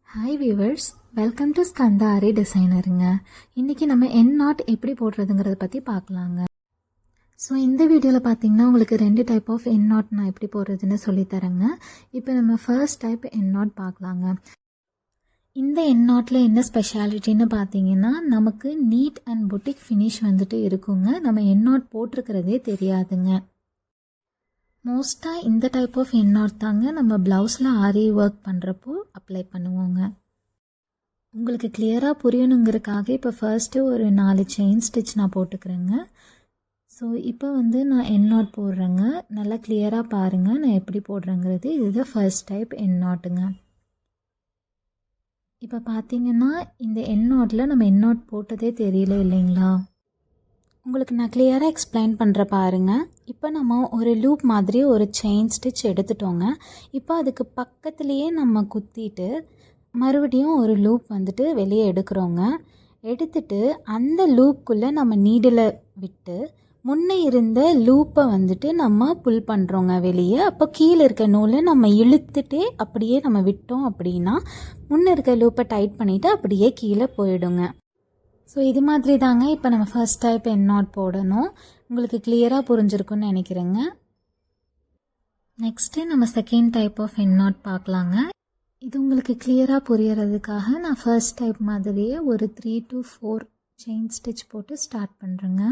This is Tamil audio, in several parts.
Hi viewers, welcome to Skanda Aari டிசைனருங்க. இன்றைக்கி நம்ம என் நாட் எப்படி போடுறதுங்கிறத பற்றி பார்க்கலாங்க. ஸோ இந்த வீடியோவில் பார்த்தீங்கன்னா உங்களுக்கு 2 டைப் ஆஃப் என் நாட் நான் எப்படி போடுறதுன்னு சொல்லித்தரேங்க. இப்போ நம்ம ஃபர்ஸ்ட் டைப் என் நாட் பார்க்கலாங்க. இந்த என் நாட்டில் என்ன ஸ்பெஷாலிட்டின்னு பார்த்தீங்கன்னா நமக்கு நீட் அண்ட் பொட்டிக் ஃபினிஷ் வந்துட்டு இருக்குங்க. நம்ம என் நாட் போட்டிருக்கிறதே தெரியாதுங்க. மோஸ்ட்டாக இந்த டைப் ஆஃப் என் நாட் தாங்க நம்ம ப்ளவுஸில் ஆரி ஒர்க் பண்ணுறப்போ அப்ளை பண்ணுவோங்க. உங்களுக்கு கிளியராக புரியணுங்கிறதுக்காக இப்போ ஃபர்ஸ்ட்டு ஒரு 4 செயின் ஸ்டிச் நான் போட்டுக்கிறேங்க. ஸோ இப்போ நான் என் நாட் போடுறேங்க. நல்லா கிளியராக பாருங்கள் நான் எப்படி போடுறேங்கிறது. இதுதான் ஃபர்ஸ்ட் டைப் என் நாட்டுங்க. இப்போ பார்த்தீங்கன்னா இந்த என் நாட்டில் நம்ம என் நாட் போட்டதே தெரியல இல்லைங்களா? உங்களுக்கு நான் கிளியராக எக்ஸ்பிளைன் பண்ணுற பாருங்கள். இப்போ நம்ம ஒரு லூப் மாதிரி ஒரு செயின் ஸ்டிச் எடுத்துட்டோங்க. இப்போ அதுக்கு பக்கத்துலேயே நம்ம குத்திட்டு மறுபடியும் ஒரு லூப் வந்துட்டு வெளியே எடுக்கிறோங்க. எடுத்துட்டு அந்த லூப்புக்குள்ளே நம்ம நீடில் விட்டு முன்னே இருந்த லூப்பை வந்துட்டு நம்ம புல் பண்ணுறோங்க வெளியே. அப்போ கீழே இருக்க நூலை நம்ம இழுத்துட்டே அப்படியே நம்ம விட்டோம் அப்படின்னா முன்னே இருக்க லூப்பை டைட் பண்ணிவிட்டு அப்படியே கீழே போயிடுங்க. ஸோ இது மாதிரி தாங்க இப்போ நம்ம ஃபர்ஸ்ட் டைப் என் நாட் போடணும். உங்களுக்கு கிளியராக புரிஞ்சிருக்குன்னு நினைக்கிறேங்க. நெக்ஸ்ட்டு நம்ம second type of N not பார்க்கலாங்க. இது உங்களுக்கு கிளியராக புரியறதுக்காக நான் ஃபர்ஸ்ட் டைப் மாதிரியே ஒரு 3 to 4 செயின் ஸ்டிச் போட்டு ஸ்டார்ட் பண்ணுறேங்க.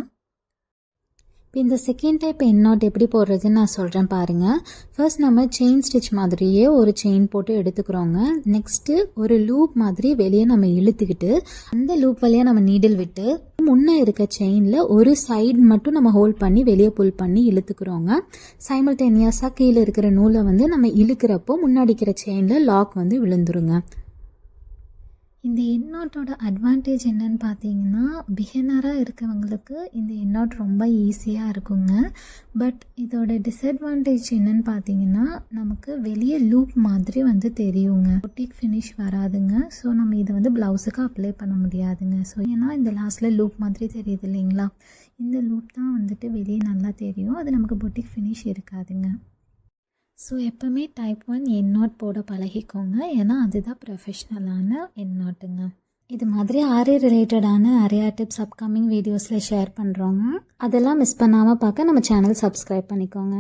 இப்போ இந்த செகண்ட் டைப் என் நாட் எப்படி போடுறதுன்னு நான் சொல்கிறேன் பாருங்கள். ஃபர்ஸ்ட் நம்ம செயின் ஸ்டிச் மாதிரியே ஒரு செயின் போட்டு எடுத்துக்கிறோங்க. நெக்ஸ்ட்டு ஒரு லூப் மாதிரி வெளியே நம்ம இழுத்துக்கிட்டு அந்த லூப் வழியாக நம்ம நீடில் விட்டு முன்னே இருக்க செயினில் ஒரு சைடு மட்டும் நம்ம ஹோல்ட் பண்ணி வெளியே புல் பண்ணி இழுத்துக்கிறோங்க. சைமல்டேனியஸாக கீழே இருக்கிற நூலை நம்ம இழுக்கிறப்போ முன்னாடிக்கிற செயினில் லாக் விழுந்துருங்க. இந்த என் நாட்டோட அட்வான்டேஜ் என்னன்னு பார்த்தீங்கன்னா பிகினராக இருக்கவங்களுக்கு இந்த என் நாட் ரொம்ப ஈஸியாக இருக்குங்க. பட் இதோட டிஸ்அட்வான்டேஜ் என்னன்னு பார்த்தீங்கன்னா நமக்கு வெளியே லூப் மாதிரி தெரியுங்க. பொட்டிக் ஃபினிஷ் வராதுங்க. ஸோ நம்ம இதை ப்ளவுஸுக்கு அப்ளை பண்ண முடியாதுங்க. ஸோ ஏன்னா இந்த லாஸ்ட்டில் லூப் மாதிரி தெரியுது இல்லைங்களா? இந்த லூப் தான் வெளியே நல்லா தெரியும். அது நமக்கு பொட்டிக் ஃபினிஷ் இருக்காதுங்க. ஸோ எப்போவுமே டைப் 1 என் நாட் போட பழகிக்கோங்க. ஏன்னா அதுதான் ப்ரொஃபஷ்னலான என் நாட்டுங்க. இது மாதிரி ஆரி ரிலேட்டடான நிறையா டிப்ஸ் அப்கமிங் வீடியோஸில் ஷேர் பண்ணுறோங்க. அதெல்லாம் மிஸ் பண்ணாமல் பார்க்க நம்ம சேனல் சப்ஸ்கிரைப் பண்ணிக்கோங்க.